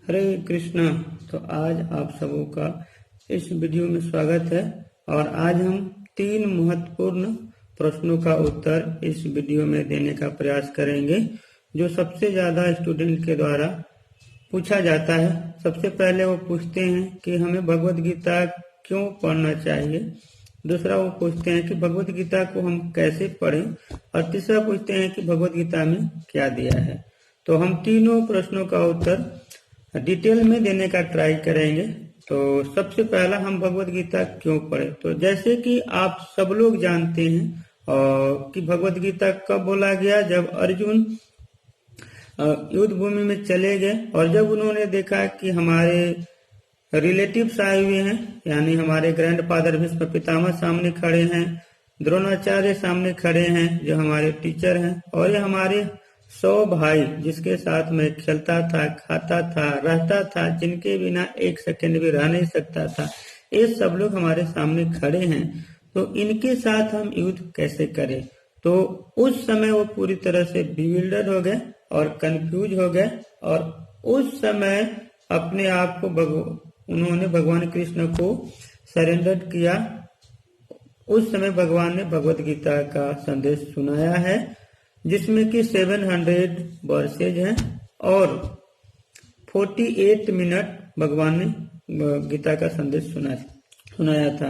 हरे कृष्णा। तो आज आप सबों का इस वीडियो में स्वागत है और आज हम 3 महत्वपूर्ण प्रश्नों का उत्तर इस वीडियो में देने का प्रयास करेंगे जो सबसे ज्यादा स्टूडेंट के द्वारा पूछा जाता है। सबसे पहले वो पूछते हैं कि हमें भगवत गीता क्यों पढ़ना चाहिए, दूसरा वो पूछते हैं कि भगवत गीता को हम कैसे पढ़ें और तीसरा पूछते हैं कि भगवत गीता में क्या दिया है। तो हम तीनों प्रश्नों का उत्तर डिटेल में देने का ट्राई करेंगे। तो सबसे पहला हम भगवत गीता क्यों पढ़े। तो जैसे कि आप सब लोग जानते हैं कि भगवत गीता कब बोला गया, जब अर्जुन युद्ध भूमि में चले गए और जब उन्होंने देखा कि हमारे रिलेटिव्स आए हुए हैं, यानी हमारे ग्रैंडफादर भीष्म पितामह सामने खड़े हैं, द्रोणाचार्य सामने खड़े हैं जो हमारे टीचर हैं, और ये हमारे 100 भाई जिसके साथ मैं खेलता था, खाता था, रहता था, जिनके बिना एक सेकंड भी रह नहीं सकता था, ये सब लोग हमारे सामने खड़े हैं। तो इनके साथ हम युद्ध कैसे करें। तो उस समय वो पूरी तरह से बिविल्डर हो गए और कंफ्यूज हो गए और उस समय अपने आप को उन्होंने भगवान कृष्ण को सरेंडर किया। उस समय भगवान ने भगवत गीता का संदेश सुनाया है जिसमें कि 700 वर्सेज हैं और 48 मिनट भगवान ने गीता का संदेश सुनाया था।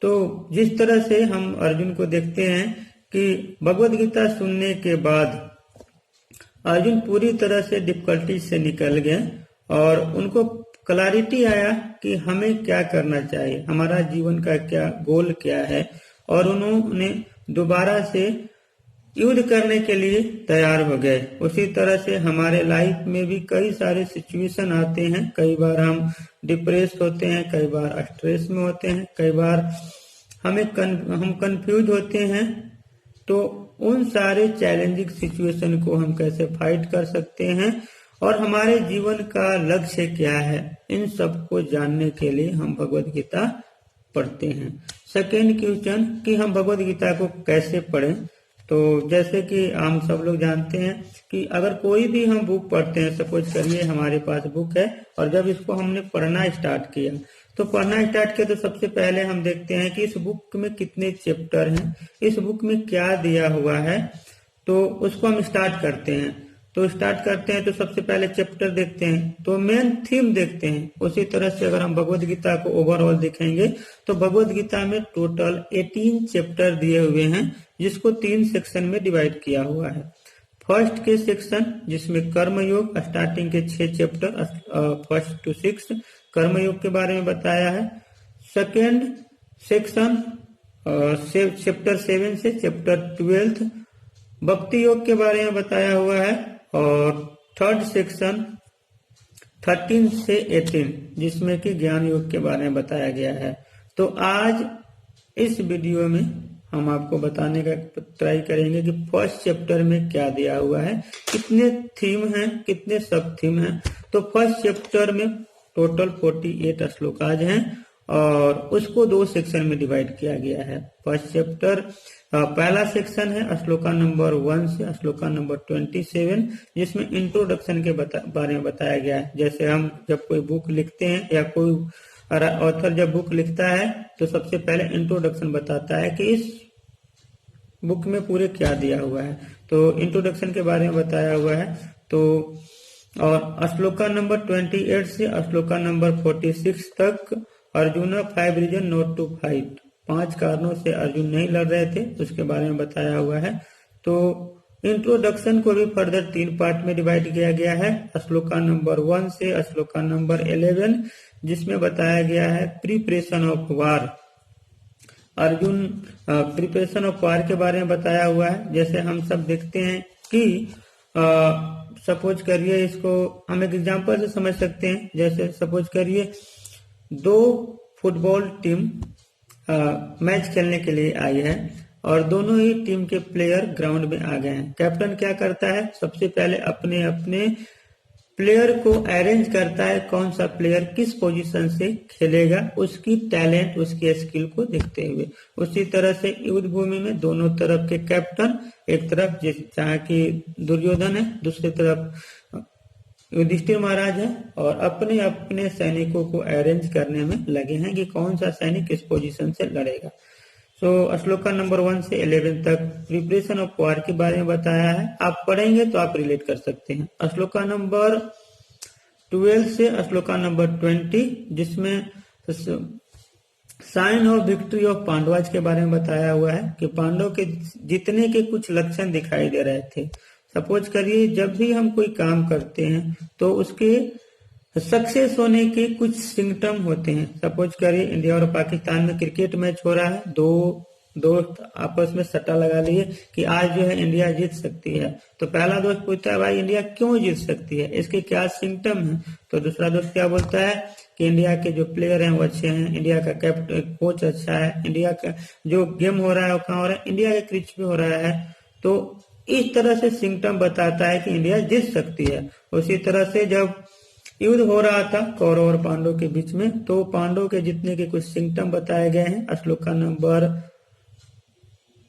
तो जिस तरह से हम अर्जुन को देखते हैं कि भगवत गीता सुनने के बाद अर्जुन पूरी तरह से डिफिकल्टी से निकल गए और उनको क्लैरिटी आया कि हमें क्या करना चाहिए, हमारा जीवन का क्या गोल क्या है, और उन्होंने दोबारा से युद्ध करने के लिए तैयार हो गए। उसी तरह से हमारे लाइफ में भी कई सारे सिचुएशन आते हैं, कई बार हम डिप्रेस होते हैं, कई बार स्ट्रेस में होते हैं, कई बार हम कंफ्यूज होते हैं। तो उन सारे चैलेंजिंग सिचुएशन को हम कैसे फाइट कर सकते हैं और हमारे जीवन का लक्ष्य क्या है, इन सब को जानने के लिए हम भगवत गीता पढ़ते हैं। सेकेंड क्वेश्चन कि हम भगवत गीता को कैसे पढ़ें। तो जैसे कि हम सब लोग जानते हैं कि अगर कोई भी हम बुक पढ़ते हैं, सपोज करिए हमारे पास बुक है और जब इसको हमने पढ़ना स्टार्ट किया तो सबसे पहले हम देखते हैं कि इस बुक में कितने चैप्टर हैं, इस बुक में क्या दिया हुआ है, तो उसको हम स्टार्ट करते हैं। तो सबसे पहले चैप्टर देखते हैं, तो मेन थीम देखते हैं। उसी तरह से अगर हम भगवत गीता को ओवरऑल देखेंगे तो भगवत गीता में टोटल 18 चैप्टर दिए हुए हैं जिसको 3 सेक्शन में डिवाइड किया हुआ है। फर्स्ट के सेक्शन जिसमें कर्म योग, स्टार्टिंग के 6 चैप्टर 1 to 6 कर्म योग के बारे में बताया है। सेकेंड सेक्शन चैप्टर 7 से चैप्टर 12 भक्ति योग के बारे में बताया हुआ है और थर्ड सेक्शन 13 से 18 जिसमें कि ज्ञान योग के बारे में बताया गया है। तो आज इस वीडियो में हम आपको बताने का ट्राई करेंगे कि फर्स्ट चैप्टर में क्या दिया हुआ है, कितने थीम हैं, कितने सब थीम हैं। तो फर्स्ट चैप्टर में टोटल 48 श्लोकाज हैं और उसको 2 सेक्शन में डिवाइड किया गया है। फर्स्ट चैप्टर पहला सेक्शन है श्लोका नंबर 1 से श्लोका नंबर 27 जिसमें इंट्रोडक्शन के बारे में बताया गया है। जैसे हम जब कोई बुक लिखते हैं या कोई ऑथर जब बुक लिखता है तो सबसे पहले इंट्रोडक्शन बताता है कि इस बुक में पूरे क्या दिया हुआ है, तो इंट्रोडक्शन के बारे में बताया हुआ है। तो और श्लोका नंबर 28 से श्लोका नंबर 46 तक Arjun 5 reason not to fight, 5 कारणों से अर्जुन नहीं लड़ रहे थे, उसके बारे में बताया हुआ है। तो इंट्रोडक्शन को भी फर्दर 3 पार्ट में डिवाइड किया गया है। श्लोका नंबर 1 से श्लोका नंबर 11 जिसमें बताया गया है preparation of war. Arjun preparation of war के बारे में बताया हुआ है। जैसे हम सब देखते हैं कि सपोज करिए, इसको हम एक एग्जांपल से समझ सकते हैं। जैसे सपोज करिए 2 फुटबॉल टीम मैच खेलने के लिए आई है और दोनों ही टीम के प्लेयर ग्राउंड में आ गए हैं। कैप्टन क्या करता है, सबसे पहले अपने अपने प्लेयर को अरेंज करता है, कौन सा प्लेयर किस पोजीशन से खेलेगा, उसकी टैलेंट, उसकी स्किल को देखते हुए। उसी तरह से युद्ध भूमि में दोनों तरफ के कैप्टन, एक तरफ जहाँ की दुर्योधन है, दूसरी तरफ युधिष्ठिर महाराज है और अपने अपने सैनिकों को अरेंज करने में लगे हैं कि कौन सा सैनिक किस पोजीशन से लड़ेगा। श्लोका नंबर 1 से 11 तक प्रिपरेशन ऑफ वॉर के बारे में बताया है। आप पढ़ेंगे तो आप रिलेट कर सकते हैं। श्लोका नंबर 12 से श्लोका नंबर 20, जिसमें sign of victory of Pandavas के बारे में बताया हुआ है कि पांडव के जीतने के कुछ लक्षण दिखाई दे रहे थे। सपोज करिए जब भी हम कोई काम करते हैं तो उसके सक्सेस होने के कुछ सिम्टम होते हैं। सपोज करिए इंडिया और पाकिस्तान में क्रिकेट मैच हो रहा है, दो दोस्त आपस में सट्टा लगा लिए कि आज जो है इंडिया जीत सकती है। तो पहला दोस्त पूछता है भाई इंडिया क्यों जीत सकती है, इसके क्या सिम्टम हैं। तो दूसरा दोस्त क्या बोलता है कि इंडिया के जो प्लेयर हैं वो अच्छे हैं, इंडिया का कैप्टन कोच अच्छा है, इंडिया का जो गेम हो रहा है वो कहाँ हो रहा है, इंडिया के क्रिच पे हो रहा है। तो इस तरह से सिम्टम बताता है कि इंडिया जीत सकती है। उसी तरह से जब युद्ध हो रहा था कौरव और पांडव के बीच में, तो पांडव के जीतने के कुछ सिम्टम बताए गए हैं श्लोका नंबर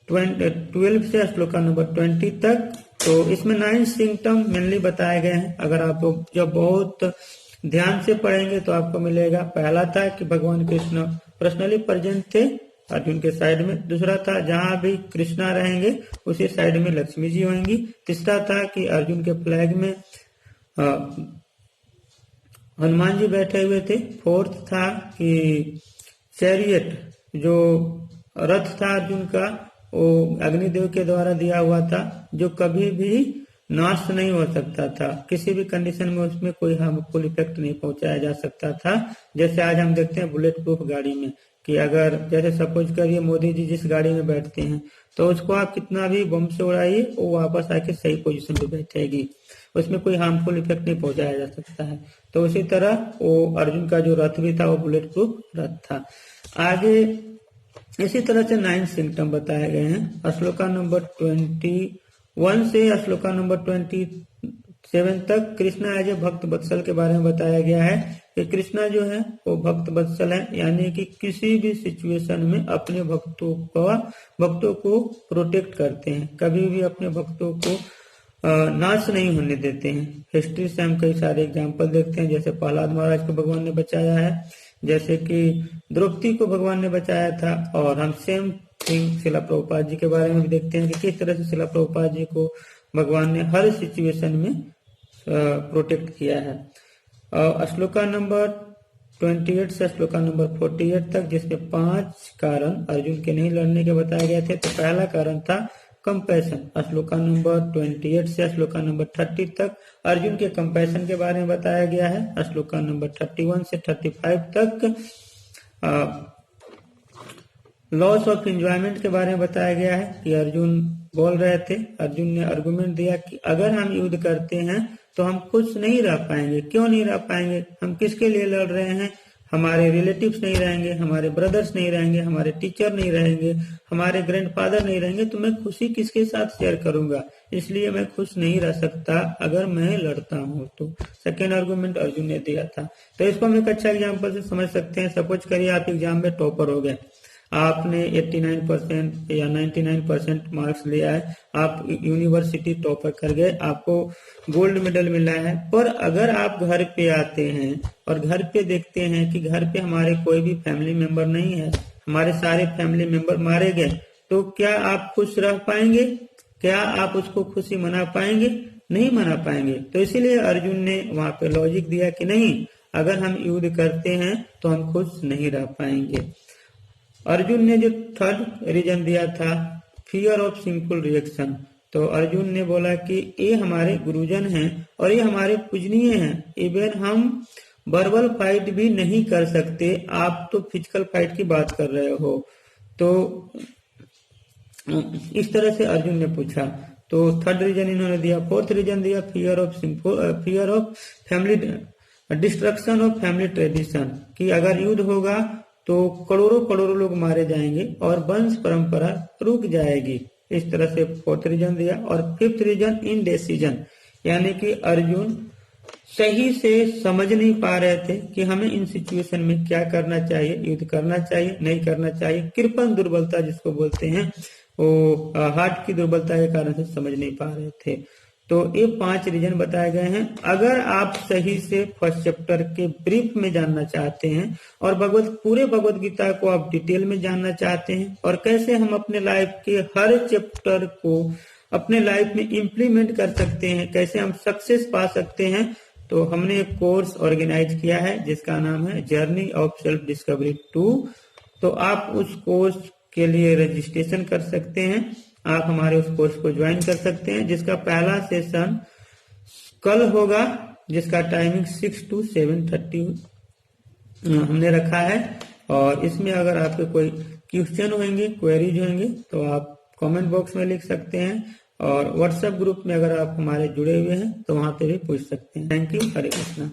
12 से श्लोका नंबर 20 तक। तो इसमें 9 सिम्टम मेनली बताए गए हैं। अगर आप जब बहुत ध्यान से पढ़ेंगे तो आपको मिलेगा। पहला था कि भगवान कृष्ण पर्सनली प्रेजेंट थे अर्जुन के साइड में। दूसरा था जहां भी कृष्णा रहेंगे उसी साइड में लक्ष्मी जी होंगी। तीसरा था कि अर्जुन के फ्लैग में हनुमान जी बैठे हुए थे। फोर्थ था कि चैरियट जो रथ था अर्जुन का वो अग्निदेव के द्वारा दिया हुआ था, जो कभी भी नाश नहीं हो सकता था, किसी भी कंडीशन में उसमें कोई हार्मफुल इफेक्ट नहीं पहुंचाया जा सकता था। जैसे आज हम देखते हैं बुलेट प्रूफ गाड़ी में कि अगर जैसे सपोज करिए मोदी जी जिस गाड़ी में बैठते हैं तो उसको आप कितना भी बम से उड़ाइए वो वापस आके सही पोजीशन पे बैठेगी, उसमें कोई हार्मफुल इफेक्ट नहीं पहुंचाया जा सकता है। तो उसी तरह वो अर्जुन का जो रथ भी था वो बुलेट प्रूफ रथ था। आगे इसी तरह से 9 सिम्टम बताए गए हैं। श्लोका नंबर 21 से श्लोका नंबर 27 तक कृष्णा एज ए भक्त वत्सल के बारे में बताया गया है कि कृष्णा जो है वो भक्त वत्सल है, यानी कि किसी भी सिचुएशन में अपने भक्तों को प्रोटेक्ट करते हैं, कभी भी अपने भक्तों को नाश नहीं होने देते हैं। हिस्ट्री से हम कई सारे एग्जाम्पल देखते हैं, जैसे प्रहलाद महाराज को भगवान ने बचाया है, जैसे कि द्रौपदी को भगवान ने बचाया था। और हम सेम थिंग शिला प्रभुपाद जी के बारे में भी देखते हैं कि किस तरह से शिला प्रभुपाद जी को भगवान ने हर सिचुएशन में प्रोटेक्ट किया है। श्लोका नंबर 28 से श्लोका नंबर 48 तक, जिसमें 5 कारण अर्जुन के नहीं लड़ने के बताए गए थे। तो पहला कारण था कंपैशन। श्लोका नंबर 28 से श्लोका नंबर 30 तक अर्जुन के कंपैशन के बारे में बताया गया है। श्लोका नंबर 31 से 35 तक लॉस ऑफ एंजॉयमेंट के बारे में बताया गया है कि अर्जुन बोल रहे थे, अर्जुन ने आर्गुमेंट दिया कि अगर हम युद्ध करते हैं तो हम खुश नहीं रह पाएंगे। क्यों नहीं रह पाएंगे? हम किसके लिए लड़ रहे हैं? हमारे रिलेटिव्स नहीं रहेंगे, हमारे ब्रदर्स नहीं रहेंगे, हमारे टीचर नहीं रहेंगे, हमारे ग्रैंडफादर नहीं रहेंगे, तो मैं खुशी किसके साथ शेयर करूंगा? इसलिए मैं खुश नहीं रह सकता अगर मैं लड़ता हूं। तो सेकेंड आर्गुमेंट अर्जुन ने दिया था। तो इसको हम एक अच्छा एग्जाम्पल से समझ सकते हैं। सपोज करिए आप एग्जाम में टॉपर हो गए, आपने 89% या 99% मार्क्स लिया है, आप यूनिवर्सिटी टॉपर कर गए, आपको गोल्ड मेडल मिला है। पर अगर आप घर पे आते हैं और घर पे देखते हैं कि घर पे हमारे कोई भी फैमिली मेंबर नहीं है, हमारे सारे फैमिली मेंबर मारे गए, तो क्या आप खुश रह पाएंगे? क्या आप उसको खुशी मना पाएंगे? नहीं मना पाएंगे। तो इसीलिए अर्जुन ने वहां पे लॉजिक दिया कि नहीं, अगर हम युद्ध करते हैं तो हम खुश नहीं रह पाएंगे। अर्जुन ने जो थर्ड रीजन दिया था फियर ऑफ सिंपल रिएक्शन, तो अर्जुन ने बोला कि ये हमारे गुरुजन हैं और ये हमारे पूजनीय हैं, इवन हम वर्बल फाइट भी नहीं कर सकते, आप तो फिजिकल फाइट की बात कर रहे हो। तो इस तरह से अर्जुन ने पूछा। तो थर्ड रीजन इन्होंने दिया। फोर्थ रीजन दिया fear of family destruction of family tradition, कि अगर युद्ध होगा तो करोड़ों लोग मारे जाएंगे और वंश परंपरा रुक जाएगी। इस तरह से फोर्थ रीजन दिया। और फिफ्थ रीजन इनडिसीजन, यानी कि अर्जुन सही से समझ नहीं पा रहे थे कि हमें इन सिचुएशन में क्या करना चाहिए, युद्ध करना चाहिए नहीं करना चाहिए। कृपण दुर्बलता जिसको बोलते हैं, वो हार्ट की दुर्बलता के कारण से समझ नहीं पा रहे थे। तो ये 5 रीजन बताए गए हैं। अगर आप सही से फर्स्ट चैप्टर के ब्रीफ में जानना चाहते हैं और पूरे भगवत गीता को आप डिटेल में जानना चाहते हैं और कैसे हम अपने लाइफ के हर चैप्टर को अपने लाइफ में इम्प्लीमेंट कर सकते हैं, कैसे हम सक्सेस पा सकते हैं, तो हमने एक कोर्स ऑर्गेनाइज किया है जिसका नाम है जर्नी ऑफ सेल्फ डिस्कवरी 2। तो आप उस कोर्स के लिए रजिस्ट्रेशन कर सकते हैं, आप हमारे उस कोर्स को ज्वाइन कर सकते हैं, जिसका पहला सेशन कल होगा, जिसका टाइमिंग 6 to 7:30 हमने रखा है। और इसमें अगर आपके कोई क्वेश्चन होंगे, क्वेरीज होंगे, तो आप कमेंट बॉक्स में लिख सकते हैं और व्हाट्सएप ग्रुप में अगर आप हमारे जुड़े हुए हैं तो वहां पे भी पूछ सकते हैं। Thank you. हरे कृष्णा।